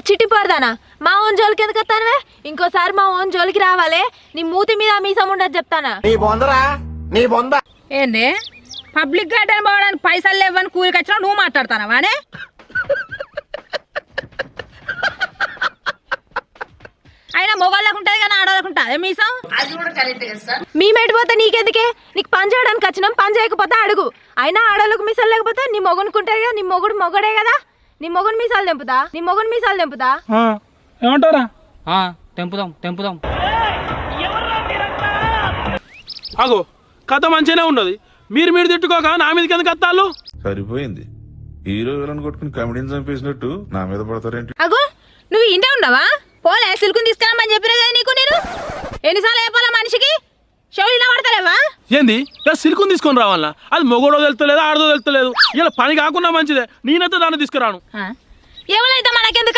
చిట్టిపోరదానా మా ఓన్ జోలికి ఎందుకు వస్తానవే ఇంకోసారి మా ఓన్ జోలికి రావాలే నీ మూతి మీద మీసం ఉండదు చెప్తానా ఏంది పబ్లిక్ గార్డెన్ పోవడానికి పైసలు లేవని కూలికి వచ్చినా నువ్వు మాట్లాడతానవానే అయినా మొగోళ్ళకు ఉంటుంది కానీ ఆడవాళ్ళకు ఉంటుంది మీసం మేమెటు పోతే నీకెందుకే నీకు పని చేయడానికి వచ్చినాం పని చేయకపోతే అడుగు అయినా ఆడవాళ్ళకు మీసాలు లేకపోతే నీ మొగునుకుంటాయి కదా నీ మొగుడు మొగడే కదా నీ మొగుడు మీసాలు తెంపుతా ఏమంటారా తెంపుదాం అగో కథ మంచిగానే ఉన్నది మీరు తిట్టుకోక నా మీదకి ఎందుకు వస్తాళ్ళు సరిపోయింది హీరో విలన్ కొట్టుకుని కమెడీని చంపేసినట్టు నా మీద పడతారేంటి అగో నువ్వు ఇంటే ఉండవా పోలే సిల్కుని తీసుకురామని చెప్పినా కదా నీకు నేను ఎన్నిసార్లు చెప్పాలా మనిషికి చెవులు ఇలా పడతలేవా ఏంది సిల్కుని తీసుకొని రావాలా అది మొగోడో తెలుస్తలేదు ఆడదో తెలుస్తలేదు ఇలా పని కాకుండా మంచిదే నేనైతే దాన్ని తీసుకురాను ఎవరైతే మనకెందుకు